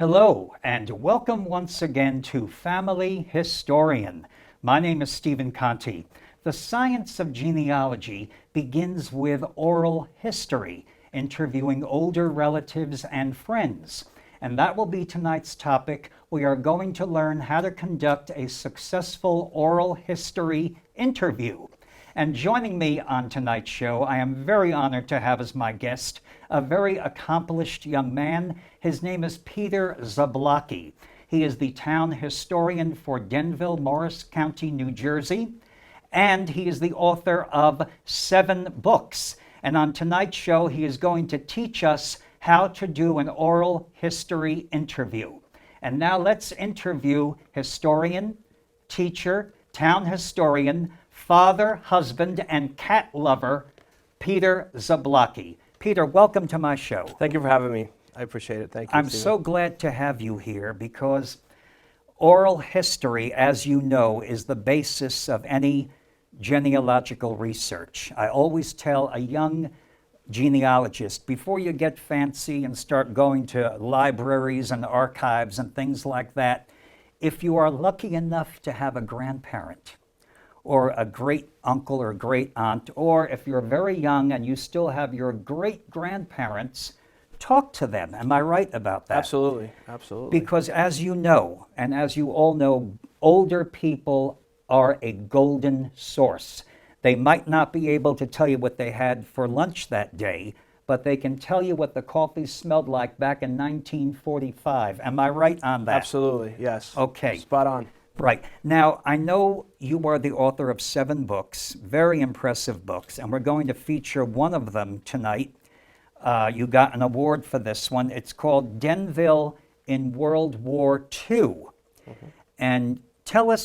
Hello, and welcome once again to Family Historian. My name is Stephen Conti. The science of genealogy begins with oral history, interviewing older relatives and friends. And that will be tonight's topic. We are going to learn how to conduct a successful oral history interview. And joining me on tonight's show, I am very honored to have as my guest a very accomplished young man. His name is Peter Zablocki. He is the town historian for Denville, Morris County, New Jersey, and he is the author of 7 books. And on tonight's show, he is going to teach us how to do an oral history interview. And now let's interview historian, teacher, town historian, father, husband, and cat lover, Peter Zablocki. Peter, welcome to my show. Thank you for having me. I appreciate it. Thank you. I'm so glad to have you here because oral history, as you know, is the basis of any genealogical research. I always tell a young genealogist, before you get fancy and start going to libraries and archives and things like that, if you are lucky enough to have a grandparent or a great uncle or great aunt, or if you're very young and you still have your great grandparents, talk to them. Am I right about that? Absolutely, absolutely. Because as you know, and as you all know, older people are a golden source. They might not be able to tell you what they had for lunch that day, but they can tell you what the coffee smelled like back in 1945. Am I right on that? Absolutely, yes. Okay. Spot on. Right. Now, I know you are the author of 7 books, very impressive books, and we're going to feature one of them tonight. You got an award for this one. It's called Denville in World War II. And tell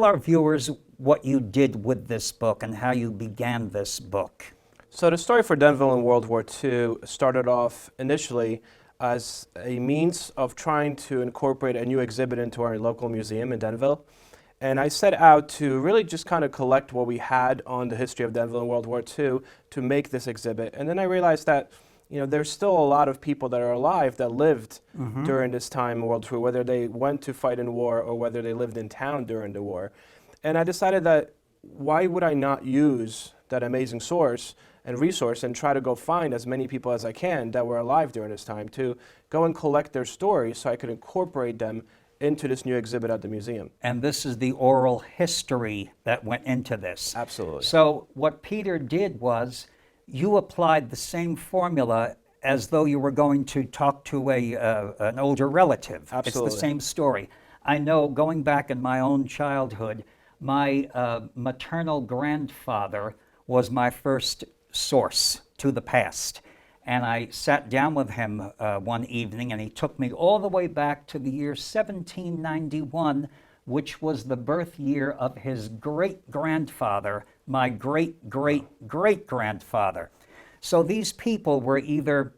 our viewers what you did with this book and how you began this book. So the story for Denville in World War II started off initially as a means of trying to incorporate a new exhibit into our local museum in Denville. And I set out to really just kind of collect what we had on the history of Denville in World War II to make this exhibit. And then I realized that there's still a lot of people that are alive that lived during this time in World War II, whether they went to fight in war or whether they lived in town during the war. And I decided that why would I not use that amazing source and resource and try to go find as many people as I can that were alive during this time to go and collect their stories so I could incorporate them into this new exhibit at the museum. And this is the oral history that went into this. Absolutely. So what Peter did was you applied the same formula as though you were going to talk to an older relative. Absolutely. It's the same story. I know, going back in my own childhood, my maternal grandfather was my first source to the past. And I sat down with him one evening, and he took me all the way back to the year 1791, which was the birth year of his great-grandfather, my great-great-great-grandfather. So these people were either,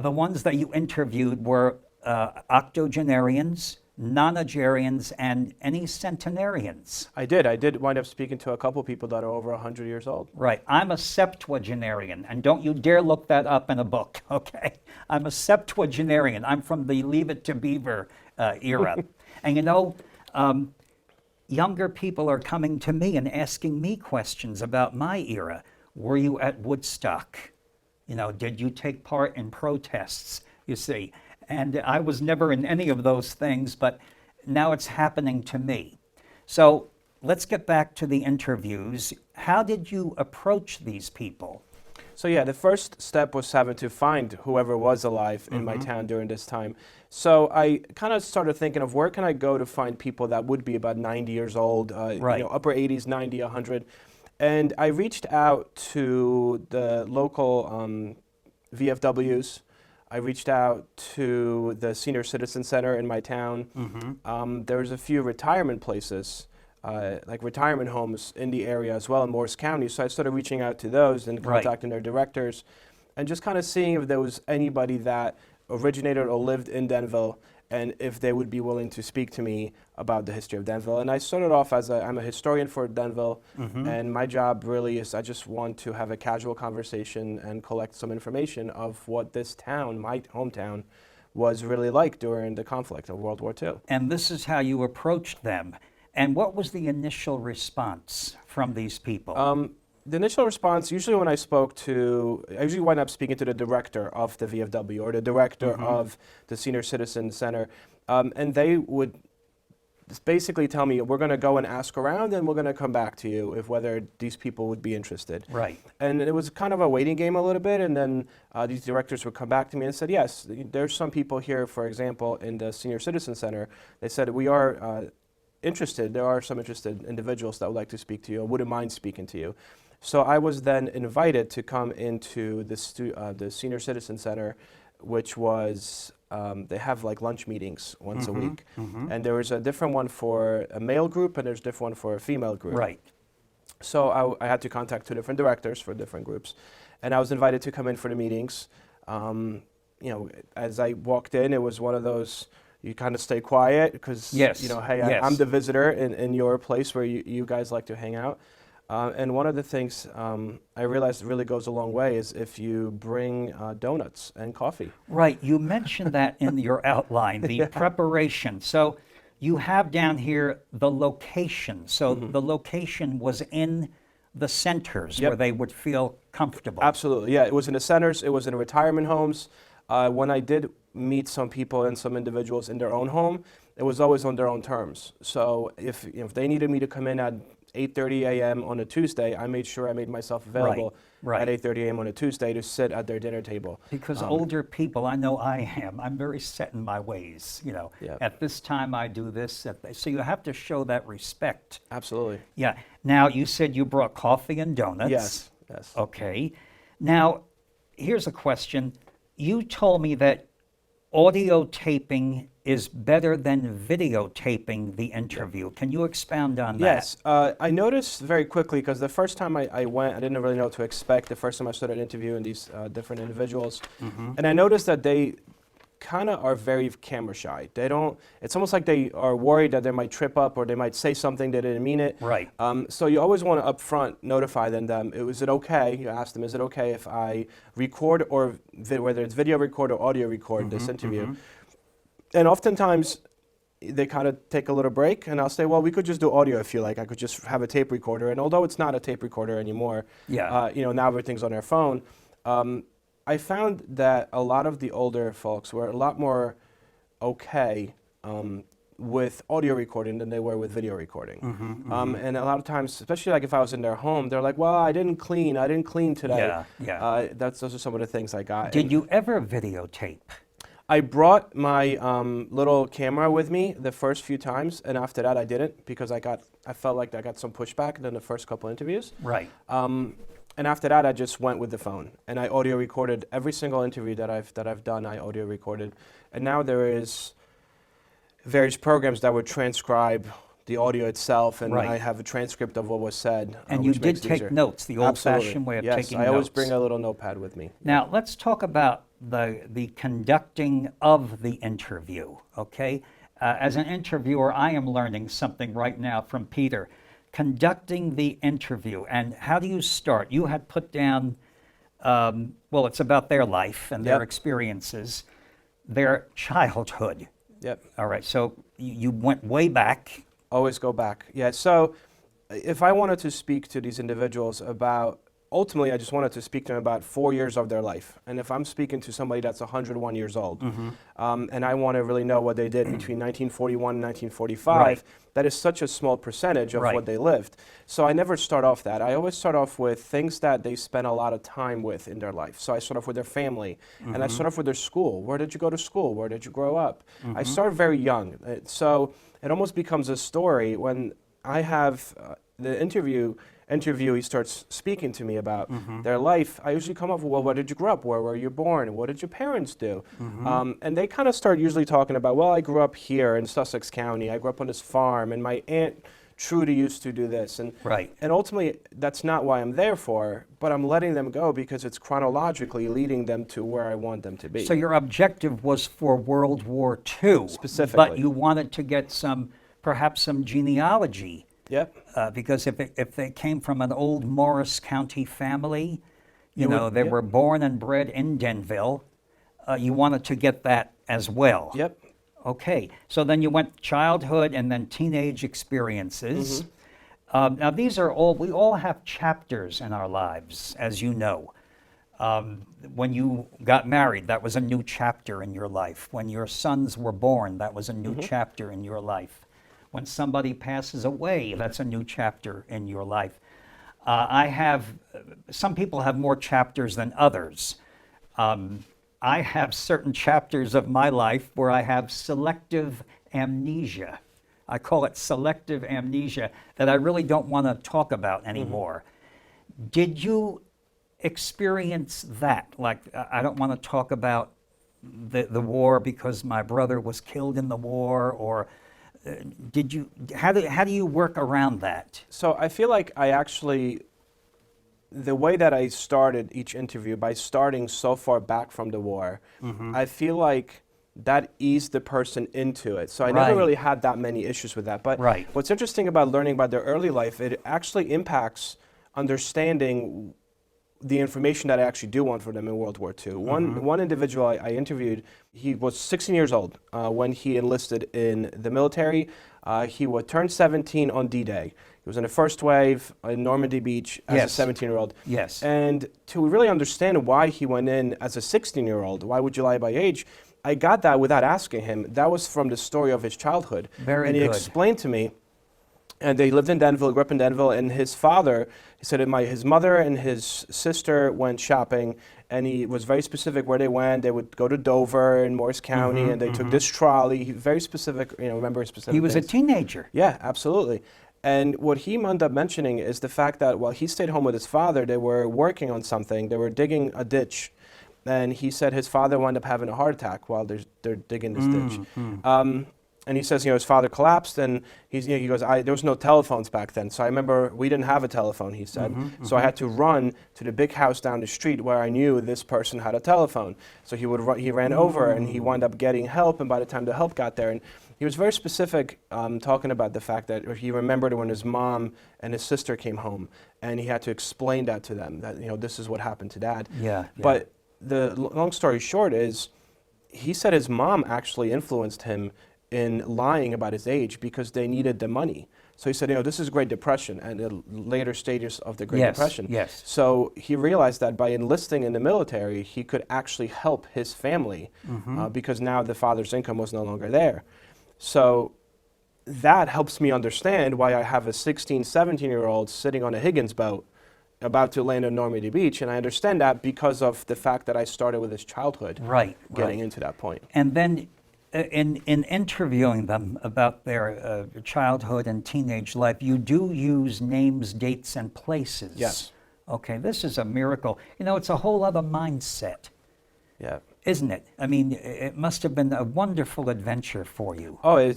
the ones that you interviewed were octogenarians, nonagerians, and any centenarians. I did wind up speaking to a couple people that are over 100 years old. Right. I'm a septuagenarian, and don't you dare look that up in a book, okay? I'm a septuagenarian. I'm from the Leave It to Beaver era. And younger people are coming to me and asking me questions about my era. Were you at Woodstock? Did you take part in protests, you see? And I was never in any of those things, but now it's happening to me. So let's get back to the interviews. How did you approach these people? So yeah, the first step was having to find whoever was alive in my town during this time. So I kind of started thinking of where can I go to find people that would be about 90 years old, Right. Upper 80s, 90, 100. And I reached out to the local VFWs. I reached out to the Senior Citizen Center in my town. There's a few retirement places, like retirement homes in the area as well in Morris County. So I started reaching out to those and contacting their directors and just kind of seeing if there was anybody that originated or lived in Denville and if they would be willing to speak to me about the history of Denville. And I started off as I'm a historian for Denville, and my job really is I just want to have a casual conversation and collect some information of what this town, my hometown, was really like during the conflict of World War II. And this is how you approached them. And what was the initial response from these people? The initial response, usually when I usually wind up speaking to the director of the VFW or the director of the Senior Citizen Center, and they would basically tell me, we're going to go and ask around and we're going to come back to you if whether these people would be interested. Right. And it was kind of a waiting game a little bit, and then these directors would come back to me and said, yes, there's some people here, for example, in the Senior Citizen Center. They said, we are interested. There are some interested individuals that would like to speak to you and wouldn't mind speaking to you. So I was then invited to come into the Senior Citizen Center, which was, they have like lunch meetings once a week. And there was a different one for a male group and there's a different one for a female group. Right. So I had to contact 2 different directors for different groups. And I was invited to come in for the meetings. You know, as I walked in, it was one of those, you kind of stay quiet because, yes. you know, hey, yes. I'm the visitor in your place where you guys like to hang out. And one of the things I realized really goes a long way is if you bring donuts and coffee. Right. You mentioned that in your outline, the preparation. So you have down here the location. So the location was in the centers where they would feel comfortable. Absolutely. Yeah, it was in the centers. It was in retirement homes. When I did meet some people and some individuals in their own home, it was always on their own terms. So if they needed me to come in at 8:30 a.m. on a Tuesday, I made sure I made myself available at 8:30 a.m. on a Tuesday to sit at their dinner table. Because older people, I know I am, I'm very set in my ways, you know. At this time I do this, so you have to show that respect. Absolutely. Yeah. Now, you said you brought coffee and donuts. Yes, yes. Okay. Now, here's a question. You told me that audio taping is better than videotaping the interview. Can you expound on that? Yes. I noticed very quickly, because the first time I went, I didn't really know what to expect. The first time I started interviewing these different individuals. And I noticed that they kind of are very camera shy. They don't, it's almost like they are worried that they might trip up or they might say something they didn't mean it. Right. So you always want to up front notify them, is it okay? You ask them, is it okay if I record or whether it's video record or audio record this interview? And oftentimes they kind of take a little break and I'll say, well, we could just do audio if you like. I could just have a tape recorder. And although it's not a tape recorder anymore, you know, now everything's on their phone. I found that a lot of the older folks were a lot more okay with audio recording than they were with video recording. And a lot of times, especially like if I was in their home, they're like, well, I didn't clean today. Those are some of the things I got. Did you ever videotape? I brought my little camera with me the first few times, and after that I didn't, because I felt like I got some pushback in the first couple interviews. Right. And after that, I just went with the phone, and I audio recorded every single interview that I've done. I audio recorded, and now there is various programs that would transcribe the audio itself, and I have a transcript of what was said. And you did take notes, the old-fashioned way of taking notes. Yes, I always bring a little notepad with me. Now let's talk about the conducting of the interview. Okay, as an interviewer, I am learning something right now from Peter. Conducting the interview, and how do you start? You had put down, well, it's about their life and their experiences, their childhood. Yep. All right, so you went way back. Always go back. Yeah, so if I wanted to speak to these individuals about, ultimately I just wanted to speak to them about 4 years of their life. And if I'm speaking to somebody that's 101 years old, and I want to really know what they did between 1941 and 1945, that is such a small percentage of what they lived. So I never start off that. I always start off with things that they spent a lot of time with in their life. So I start off with their family, and I start off with their school. Where did you go to school? Where did you grow up? I start very young. So it almost becomes a story when I have the interviewee starts speaking to me about their life. I usually come up with, well, where did you grow up? Where were you born? What did your parents do? And they kind of start usually talking about, well, I grew up here in Sussex County. I grew up on this farm, and my aunt Trudy used to do this. And ultimately, that's not why I'm there for, but I'm letting them go because it's chronologically leading them to where I want them to be. So your objective was for World War II. Specifically. But you wanted to get perhaps some genealogy. Yep. Because if they came from an old Morris County family, they were born and bred in Denville, you wanted to get that as well. Yep. Okay, so then you went childhood and then teenage experiences. Now these are all, we all have chapters in our lives, as you know. When you got married, that was a new chapter in your life. When your sons were born, that was a new chapter in your life. When somebody passes away, that's a new chapter in your life. Some people have more chapters than others. I have certain chapters of my life where I have selective amnesia. I call it selective amnesia, that I really don't want to talk about anymore. Did you experience that? Like, I don't want to talk about the war because my brother was killed in the war, or how do you work around that? So I feel like the way that I started each interview, by starting so far back from the war, I feel like that eased the person into it. So I never really had that many issues with that. But what's interesting about learning about their early life, it actually impacts understanding the information that I actually do want for them in World War II. One individual I interviewed, he was 16 years old when he enlisted in the military. He would turn 17 on D-Day. He was in the first wave in Normandy Beach as a 17-year-old. Yes. And to really understand why he went in as a 16-year-old, why would you lie by age, I got that without asking him. That was from the story of his childhood. Very good. And he explained to me, and they lived in Denville, grew up in Denville, and his father, he said his mother and his sister went shopping, and he was very specific where they went. They would go to Dover in Morris County, and they took this trolley. Very specific, remember specific He was things. a teenager. Yeah, absolutely. And what he wound up mentioning is the fact that while he stayed home with his father, they were working on something. They were digging a ditch. And he said his father wound up having a heart attack while they're digging this ditch. And he says, his father collapsed, and he goes, there was no telephones back then. So I remember we didn't have a telephone, he said. So I had to run to the big house down the street where I knew this person had a telephone. So he ran over, and he wound up getting help, and by the time the help got there, and he was very specific, talking about the fact that he remembered when his mom and his sister came home, and he had to explain that to them, that this is what happened to Dad. Yeah. But the long story short is, he said his mom actually influenced him in lying about his age because they needed the money. So he said, this is Great Depression and the later stages of the Great Depression. Yes. So he realized that by enlisting in the military, he could actually help his family because now the father's income was no longer there. So that helps me understand why I have a 16, 17-year-old sitting on a Higgins boat about to land on Normandy Beach, and I understand that because of the fact that I started with his childhood, getting into that point. And then in interviewing them about their childhood and teenage life, you do use names, dates, and places. Yes. Okay, this is a miracle. It's a whole other mindset. Yeah. Isn't it? I mean, it must have been a wonderful adventure for you. Oh,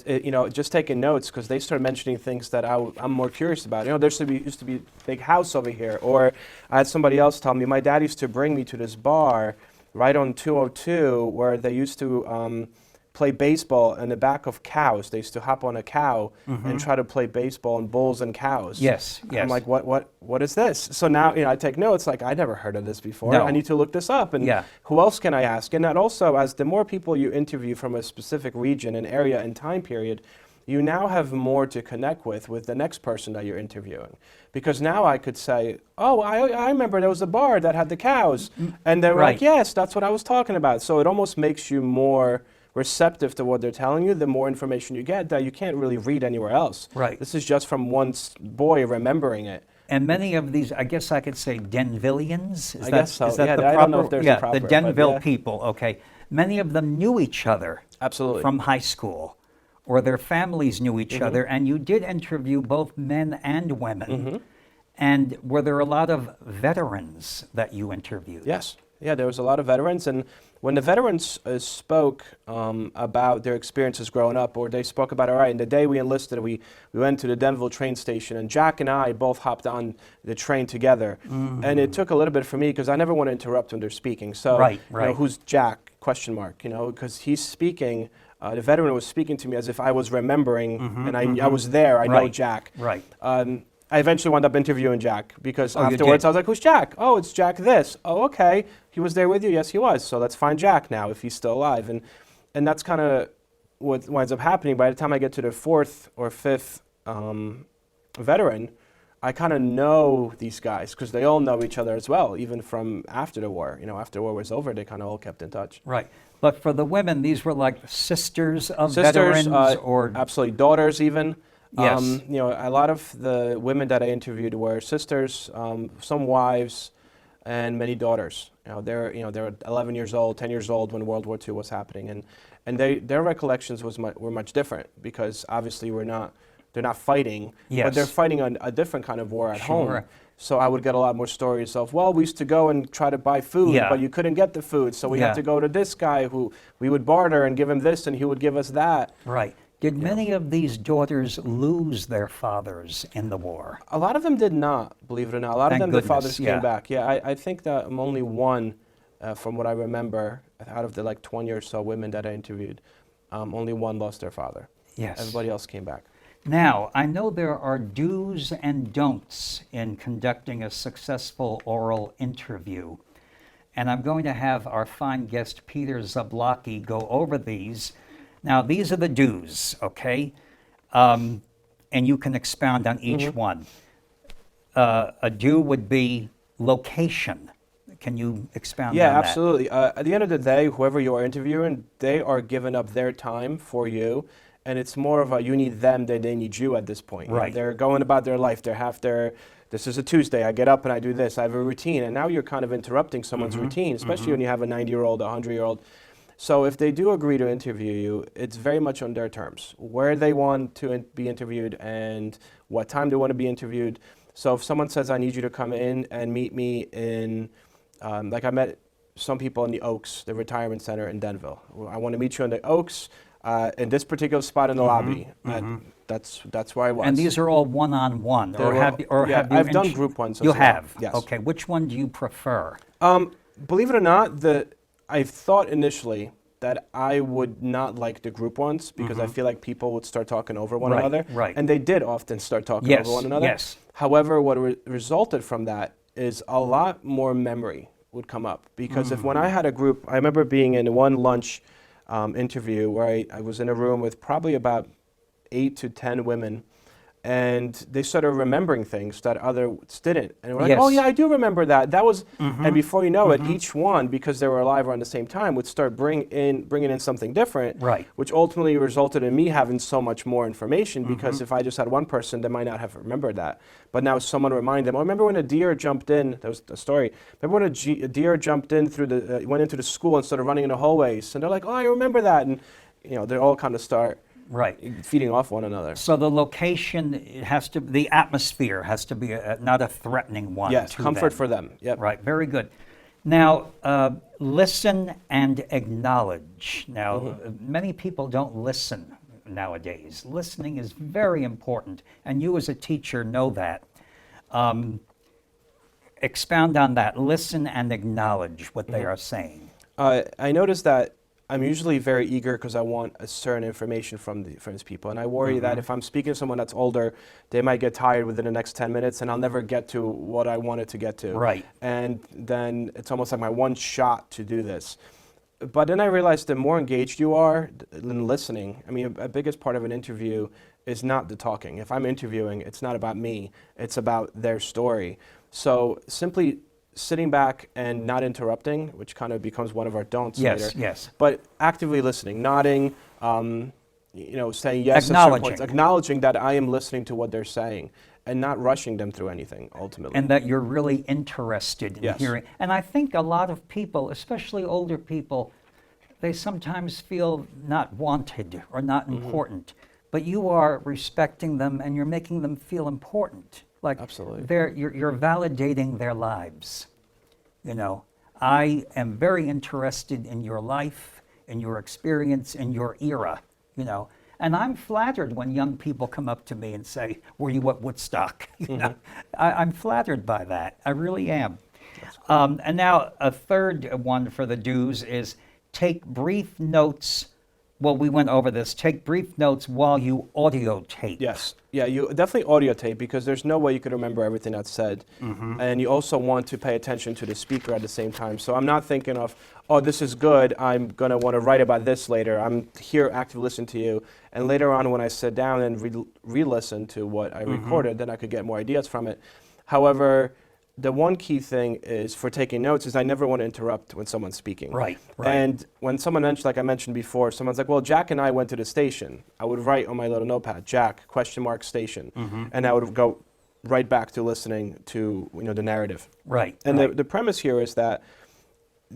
just taking notes, because they started mentioning things that I'm more curious about. There used to be a big house over here, or I had somebody else tell me my dad used to bring me to this bar right on 202 where they used to play baseball in the back of cows. They used to hop on a cow and try to play baseball on bulls and cows. Yes. I'm like, what is this? So now, I take notes, like, I never heard of this before. No. I need to look this up. And who else can I ask? And that also, as the more people you interview from a specific region, an area, and time period, you now have more to connect with the next person that you're interviewing. Because now I could say, oh, I remember there was a bar that had the cows. And they were like, yes, that's what I was talking about. So it almost makes you more receptive to what they're telling you, the more information you get that you can't really read anywhere else. Right. This is just from one boy remembering it. And many of these, I guess I could say Denvillians. I guess so. Is that Yeah, the I proper? don't know if there's a proper, the but Denville yeah. people. Okay, many of them knew each other. Absolutely. From high school, or their families knew each other. And you did interview both men and women. And were there a lot of veterans that you interviewed? Yes. Yeah, there was a lot of veterans, and when the veterans spoke about their experiences growing up, or they spoke about, all right, in the day we enlisted, we went to the Denville train station, and Jack and I both hopped on the train together. And it took a little bit for me, because I never want to interrupt when they're speaking. So, who's Jack, question mark, because he's speaking, the veteran was speaking to me as if I was remembering, and I was there, I know Jack. Right. I eventually wound up interviewing Jack, because afterwards I was like, who's Jack? Oh, it's Jack this. Oh, okay. He was there with you? Yes, he was. So let's find Jack now, if he's still alive. And and that's kind of what winds up happening. By the time I get to the fourth or fifth veteran, I kind of know these guys because they all know each other as well, even from after the war. You know, after the war was over, they kind of all kept in touch. Right. But for the women, these were like sisters of Sisters, veterans, or absolutely daughters even. Yes. You know, a lot of the women that I interviewed were sisters, some wives, and many daughters. They were 11 years old, 10 years old when World War II was happening, and their recollections were much different because obviously they're not fighting, Yes. but they're fighting a different kind of war at home. Sure. So I would get a lot more stories of, well, we used to go and try to buy food, Yeah. but you couldn't get the food, so we Yeah. had to go to this guy who we would barter and give him this, and he would give us that. right. Did many of these daughters lose their fathers in the war? A lot of them did not, believe it or not. A lot Thank of them, the goodness, fathers yeah. came back. Yeah, I think that I'm only one, from what I remember, out of the like 20 or so women that I interviewed, only one lost their father. Yes. Everybody else came back. Now, I know there are do's and don'ts in conducting a successful oral interview, and I'm going to have our fine guest Peter Zablocki go over these. Now, these are the do's, okay? And you can expound on each one. A do would be location. Can you expound Yeah, on that? absolutely. At the end of the day, whoever you are interviewing, they are giving up their time for you, and it's more of a you need them than they need you at this point. You know, Right. they're going about their life. This is a Tuesday, I get up and I do this, I have a routine, and now you're kind of interrupting someone's routine, especially when you have a 90-year-old, a 100-year-old. So if they do agree to interview you, it's very much on their terms, where they want to be interviewed and what time they want to be interviewed. So if someone says, I need you to come in and meet me in, like I met some people in the Oaks, the retirement center in Denville. I want to meet you in the Oaks, in this particular spot in the lobby. That's where I was. And these are all one-on-one, or have you I've done group ones as You well. have? Yes. Okay, which one do you prefer? Believe it or not, I thought initially that I would not like the group ones because I feel like people would start talking over one Right, another. right. And they did often start talking Yes, over one another. yes. However, what resulted from that is a lot more memory would come up. Because if when I had a group, I remember being in one lunch interview where I was in a room with probably about 8 to 10 women, and they started remembering things that others didn't. And we're like, Yes. oh yeah, I do remember that. That was, and before you know it, each one, because they were alive around the same time, would start bringing in something different, Right. which ultimately resulted in me having so much more information, because if I just had one person, they might not have remembered that. But now someone reminded them, oh, remember when a deer jumped in, that was the story, remember when a deer jumped in through went into the school and started running in the hallways, and they're like, oh, I remember that, and they all kind of start Right. feeding off one another. So the location the atmosphere has to be not a threatening one. Yes, to comfort them. for them. Yep. Right, very good. Now, listen and acknowledge. Now, many people don't listen nowadays. Listening is very important, and you as a teacher know that. Expound on that. Listen and acknowledge what they are saying. I noticed that I'm usually very eager because I want a certain information from these people, and I worry that if I'm speaking to someone that's older, they might get tired within the next 10 minutes, and I'll never get to what I wanted to get to. Right. And then it's almost like my one shot to do this. But then I realized the more engaged you are in listening, I mean, a biggest part of an interview is not the talking. If I'm interviewing, it's not about me, it's about their story. So simply sitting back and not interrupting, which kind of becomes one of our don'ts later. Yes. But actively listening, nodding, saying yes at certain Acknowledging. points, acknowledging that I am listening to what they're saying, and not rushing them through anything, ultimately. And that you're really interested in Yes. hearing. And I think a lot of people, especially older people, they sometimes feel not wanted or not important. But you are respecting them and you're making them feel important. Like Absolutely. you're validating their lives. I am very interested in your life, in your experience, in your era. And I'm flattered when young people come up to me and say, "Were you at Woodstock?" I'm flattered by that. I really am. And now a third one for the do's is take brief notes Well, we went over this. Take brief notes while you audio tape. Yes. Yeah, you definitely audio tape because there's no way you could remember everything that's said. And you also want to pay attention to the speaker at the same time. So I'm not thinking of, oh, this is good, I'm going to want to write about this later. I'm here actively listening to you. And later on when I sit down and re-listen to what I recorded, then I could get more ideas from it. However, the one key thing is for taking notes is I never want to interrupt when someone's speaking. Right. And when someone mentioned, like I mentioned before, someone's like, well, Jack and I went to the station. I would write on my little notepad, Jack, station. And I would go right back to listening to the narrative. Right. And right. the premise here is that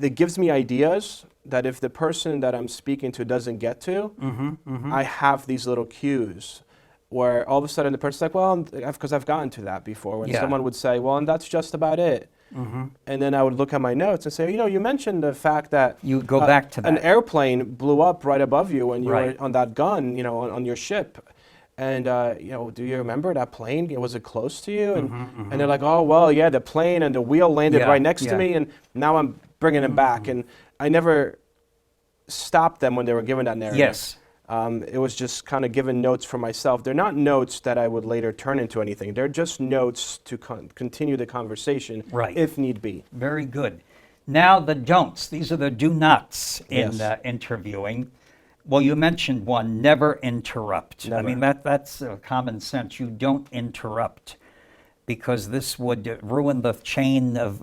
it gives me ideas that if the person that I'm speaking to doesn't get to, I have these little cues where all of a sudden the person's like, well, because I've gotten to that before, when someone would say, well, and that's just about it. And then I would look at my notes and say, you mentioned the fact that you go back to that. An airplane blew up right above you when you were on that gun, on your ship. And, do you remember that plane? Was it close to you? And they're like, oh, well, yeah, the plane and the wheel landed right next to me, and now I'm bringing it back. And I never stopped them when they were given that narrative. Yes. It was just kind of giving notes for myself. They're not notes that I would later turn into anything. They're just notes to continue the conversation if need be. Very good. Now the don'ts. These are the do nots in interviewing. Well, you mentioned one, never interrupt. Never. I mean, that's common sense. You don't interrupt because this would ruin the chain of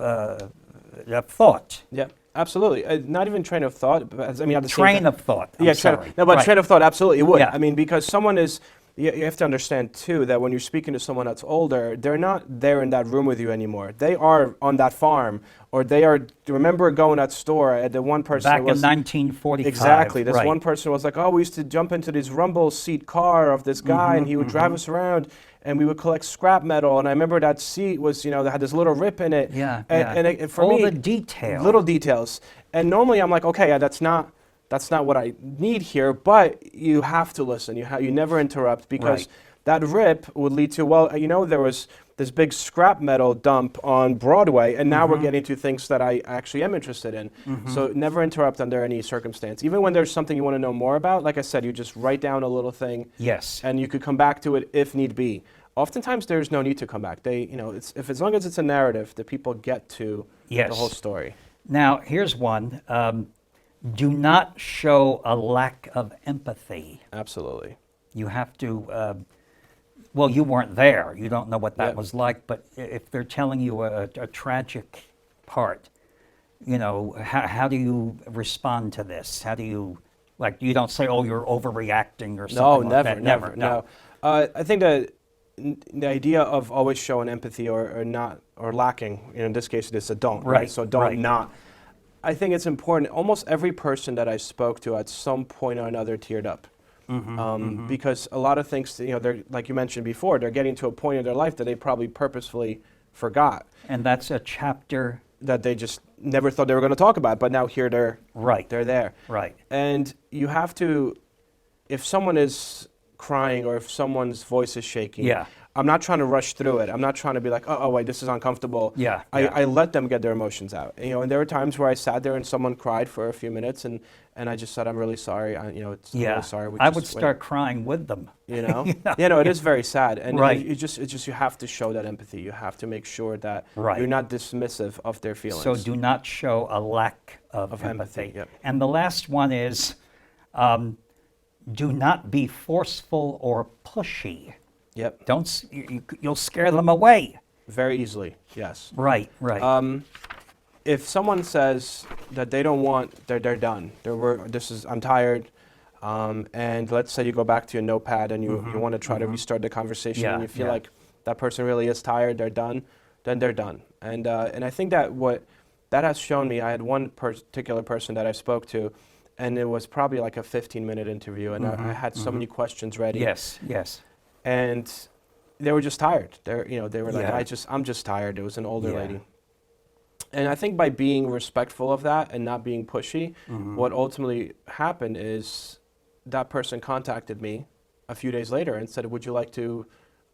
thought. Yeah. Absolutely. Not even train of thought. But, at the same Train of thought. Train of thought absolutely would. Yeah. I mean, because someone is, you have to understand too that when you're speaking to someone that's older, they're not there in that room with you anymore. They are on that farm, or they are. Remember going to that store? The one person back in 1945. Exactly. This one person was like, "Oh, we used to jump into this rumble seat car of this guy, and he would drive us around." And we would collect scrap metal, and I remember that seat was, that had this little rip in it. And for me, all the details, little details. And normally I'm like, okay, that's not what I need here. But you have to listen. You never interrupt because that rip would lead to there was this big scrap metal dump on Broadway, and now we're getting to things that I actually am interested in. So never interrupt under any circumstance. Even when there's something you want to know more about, like I said, you just write down a little thing. Yes. And you could come back to it if need be. Oftentimes there's no need to come back. As long as it's a narrative, the people get to the whole story. Now, here's one. Do not show a lack of empathy. Absolutely. You have to, well, you weren't there. You don't know what that was like, but if they're telling you a tragic part, how do you respond to this? How do you, you don't say, oh, you're overreacting or something like that? Never. No. I think that the idea of always showing empathy or not, or lacking, in this case it is a don't, right? So don't not. I think it's important. Almost every person that I spoke to at some point or another teared up. Because a lot of things, they're, like you mentioned before, they're getting to a point in their life that they probably purposefully forgot. And that's a chapter that they just never thought they were going to talk about, but now here they're there. Right. And you have to, if someone is crying or if someone's voice is shaking, I'm not trying to rush through it. I'm not trying to be like, oh wait, this is uncomfortable. I let them get their emotions out. And there were times where I sat there and someone cried for a few minutes, and I just said, I'm really sorry. I'm really sorry. I would start crying with them. It is very sad, and you have to show that empathy. You have to make sure that you're not dismissive of their feelings. So do not show a lack of empathy. Yep. And the last one is, do not be forceful or pushy. Yep. You'll scare them away. Very easily, yes. Right. If someone says that they don't want, they're done. I'm tired, and let's say you go back to your notepad and you want to try to restart the conversation, and you feel like that person really is tired, they're done, then they're done. And I think that what that has shown me, I had one particular person that I spoke to, and it was probably like a 15-minute interview, and I had so many questions ready. Yes. And they were just tired. They were like, I'm just tired. It was an older lady. And I think by being respectful of that and not being pushy, what ultimately happened is that person contacted me a few days later and said, would you like to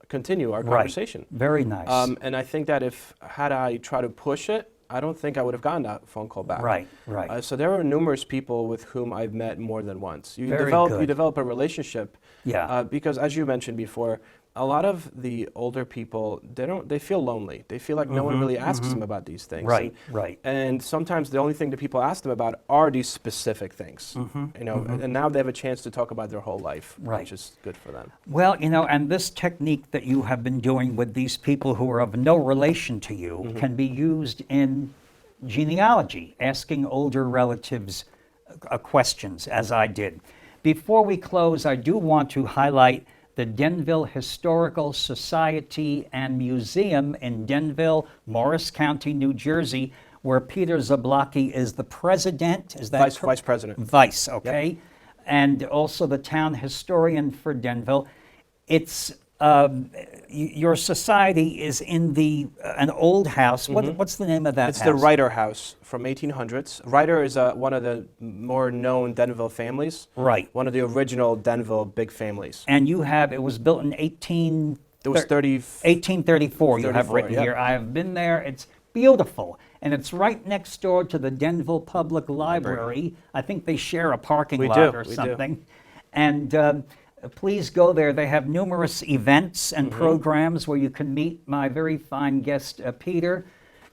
continue our conversation? Very nice. And I think that had I tried to push it, I don't think I would have gotten that phone call back. Right, right. So there are numerous people with whom I've met more than once. You Very develop good. you develop a relationship. Yeah. Because as you mentioned before, a lot of the older people, they feel lonely. They feel like no one really asks them about these things. Right, right. And sometimes the only thing that people ask them about are these specific things. You know, and now they have a chance to talk about their whole life, Right. which is good for them. Well, and this technique that you have been doing with these people who are of no relation to you can be used in genealogy, asking older relatives questions, as I did. Before we close, I do want to highlight the Denville Historical Society and Museum in Denville, Morris County, New Jersey, where Peter Zablocki is the president. Is that Vice president. Vice, okay. And also the town historian for Denville. It's your society is in an old house. What's the name of that It's house? the Ryder House from 1800s. Ryder is one of the more known Denville families. Right. One of the original Denville big families. And it was built in 1834. You have 34, written yep. here. I have been there. It's beautiful. And it's right next door to the Denville Public Library. I think they share a parking lot or something. And please go there. They have numerous events and programs where you can meet my very fine guest, Peter.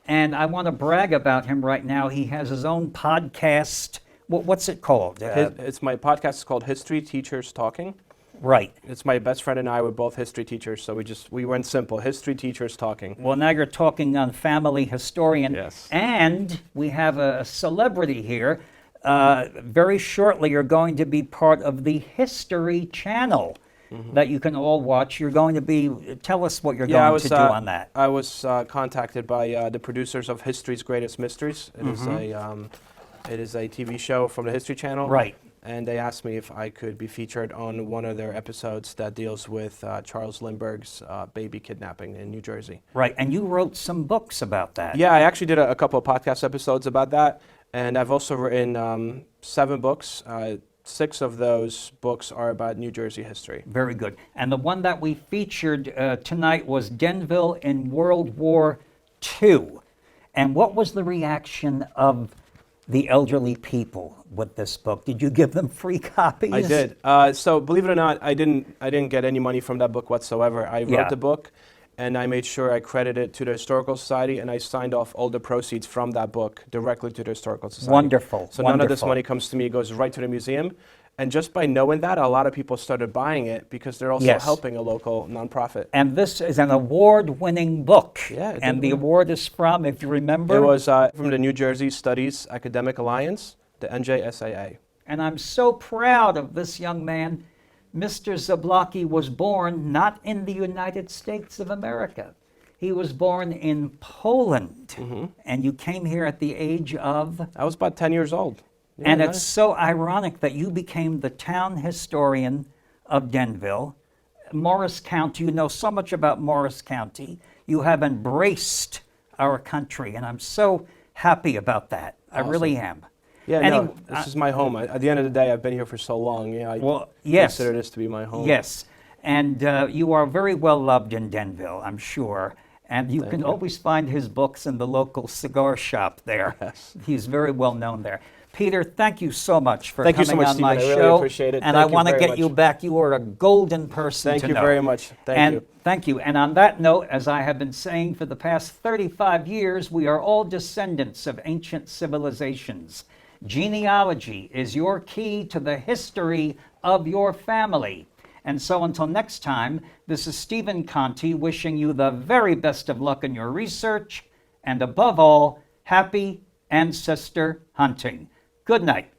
And I want to brag about him right now. He has his own podcast. What's it called? It's my podcast is called History Teachers Talking. Right. It's my best friend and I. We're both history teachers, so we went simple. History Teachers Talking. Well, now you're talking on Family Historian. Yes. And we have a celebrity here. Very shortly, you're going to be part of the History Channel that you can all watch. You're going to tell us what you're going to do on that. I was contacted by the producers of History's Greatest Mysteries. It is a TV show from the History Channel. Right. And they asked me if I could be featured on one of their episodes that deals with Charles Lindbergh's baby kidnapping in New Jersey. Right, and you wrote some books about that. Yeah, I actually did a couple of podcast episodes about that. And I've also written 7 books. 6 of those books are about New Jersey history. Very good. And the one that we featured tonight was Denville in World War II. And what was the reaction of the elderly people with this book? Did you give them free copies? I did. So believe it or not, I didn't get any money from that book whatsoever. I wrote the book, and I made sure I credited it to the Historical Society, and I signed off all the proceeds from that book directly to the Historical Society. Wonderful. So none of this money comes to me; it goes right to the museum. And just by knowing that, a lot of people started buying it because they're also helping a local nonprofit. And this is an award-winning book. Yeah. And the award is from, if you remember? It was from the New Jersey Studies Academic Alliance, the NJSAA. And I'm so proud of this young man. Mr. Zablocki was born not in the United States of America. He was born in Poland. And you came here at the age of? I was about 10 years old. Yeah, and it's so ironic that you became the town historian of Denville. Morris County, you know so much about Morris County. You have embraced our country, and I'm so happy about that. Awesome. I really am. Yeah, this is my home. At the end of the day, I've been here for so long. Yeah, I consider this to be my home. Yes, and you are very well loved in Denville, I'm sure. And you can always find his books in the local cigar shop there. Yes. He's very well known there. Peter, thank you so much for coming on my Stephen. show. I really appreciate it. And I want to get you back. You are a golden person to know. Thank you very much. Thank you. Thank you. And on that note, as I have been saying for the past 35 years, we are all descendants of ancient civilizations. Genealogy is your key to the history of your family. And so until next time, this is Stephen Conti wishing you the very best of luck in your research, and above all, happy ancestor hunting. Good night.